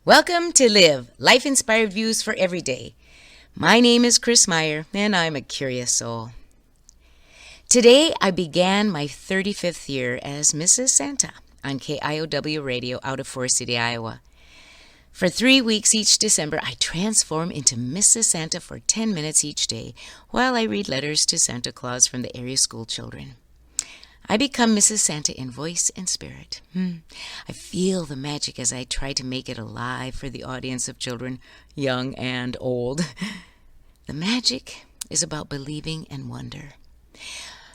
Welcome to Live, Life-Inspired Views for Every Day. My name is Chris Meyer, and I'm a curious soul. Today, I began my 35th year as Mrs. Santa on KIOW Radio out of Forest City, Iowa. For 3 weeks each December, I transform into Mrs. Santa for 10 minutes each day while I read letters to Santa Claus from the area school children. I become Mrs. Santa in voice and spirit. I feel the magic as I try to make it alive for the audience of children, young and old. The magic is about believing and wonder.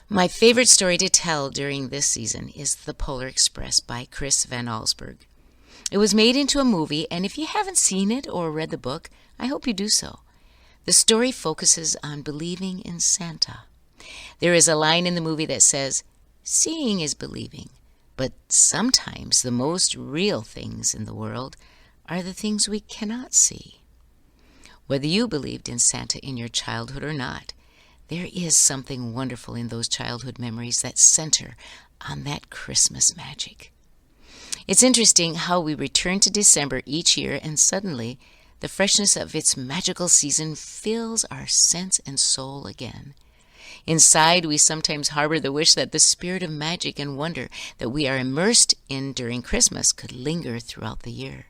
My favorite story to tell during this season is The Polar Express by Chris Van Allsburg. It was made into a movie, and if you haven't seen it or read the book, I hope you do so. The story focuses on believing in Santa. There is a line in the movie that says, "Seeing is believing, but sometimes the most real things in the world are the things we cannot see." Whether you believed in Santa in your childhood or not, there is something wonderful in those childhood memories that center on that Christmas magic. It's interesting how we return to December each year and suddenly the freshness of its magical season fills our sense and soul again. Inside, we sometimes harbor the wish that the spirit of magic and wonder that we are immersed in during Christmas could linger throughout the year.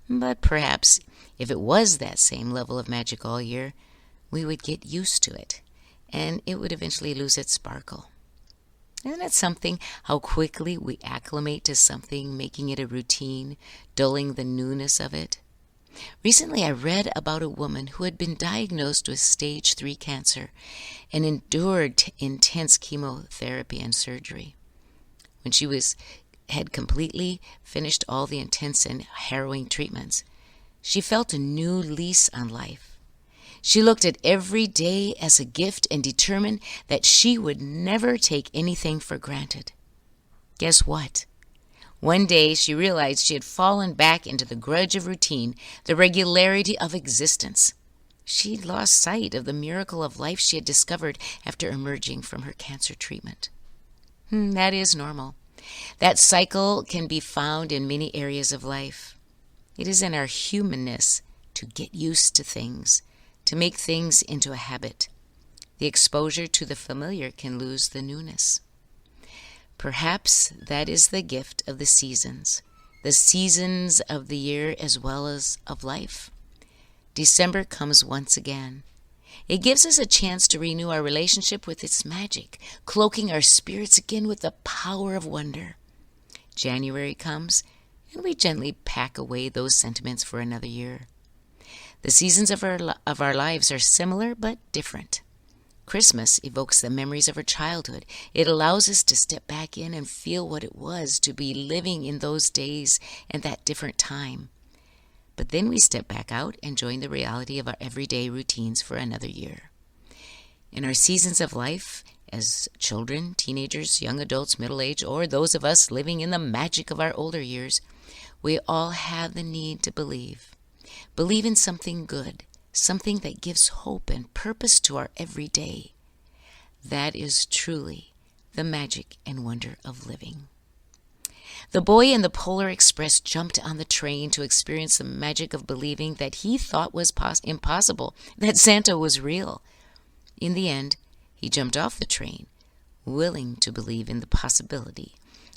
But perhaps, if it was that same level of magic all year, we would get used to it, and it would eventually lose its sparkle. Isn't it something how quickly we acclimate to something, making it a routine, dulling the newness of it? Recently, I read about a woman who had been diagnosed with stage 3 cancer and endured intense chemotherapy and surgery. When she had completely finished all the intense and harrowing treatments, she felt a new lease on life. She looked at every day as a gift and determined that she would never take anything for granted. Guess what? One day, she realized she had fallen back into the grudge of routine, the regularity of existence. She'd lost sight of the miracle of life she had discovered after emerging from her cancer treatment. That is normal. That cycle can be found in many areas of life. It is in our humanness to get used to things, to make things into a habit. The exposure to the familiar can lose the newness. Perhaps that is the gift of the seasons of the year as well as of life. December comes once again. It gives us a chance to renew our relationship with its magic, cloaking our spirits again with the power of wonder. January comes, and we gently pack away those sentiments for another year. The seasons of our lives are similar but different. Christmas evokes the memories of our childhood. It allows us to step back in and feel what it was to be living in those days and that different time. But then we step back out and join the reality of our everyday routines for another year. In our seasons of life, as children, teenagers, young adults, middle-aged, or those of us living in the magic of our older years, we all have the need to believe. Believe in something good, something that gives hope and purpose to our everyday. That is truly the magic and wonder of living. The boy in the Polar Express jumped on the train to experience the magic of believing that he thought was impossible, that Santa was real. In the end, he jumped off the train, willing to believe in the possibility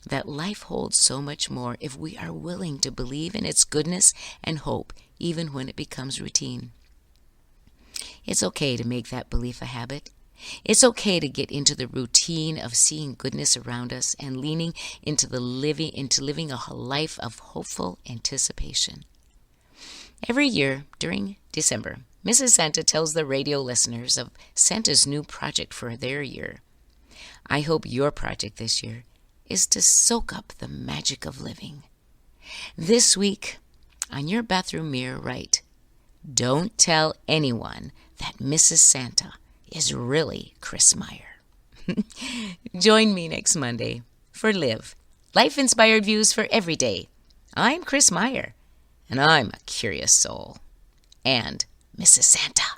that life holds so much more if we are willing to believe in its goodness and hope, even when it becomes routine. It's okay to make that belief a habit. It's okay to get into the routine of seeing goodness around us and leaning into living a life of hopeful anticipation. Every year during December, Mrs. Santa tells the radio listeners of Santa's new project for their year. I hope your project this year is to soak up the magic of living. This week, on your bathroom mirror, write, "Don't tell anyone that Mrs. Santa is really Chris Meyer." Join me next Monday for Live, Life-Inspired Views for Every Day. I'm Chris Meyer, and I'm a curious soul. And Mrs. Santa.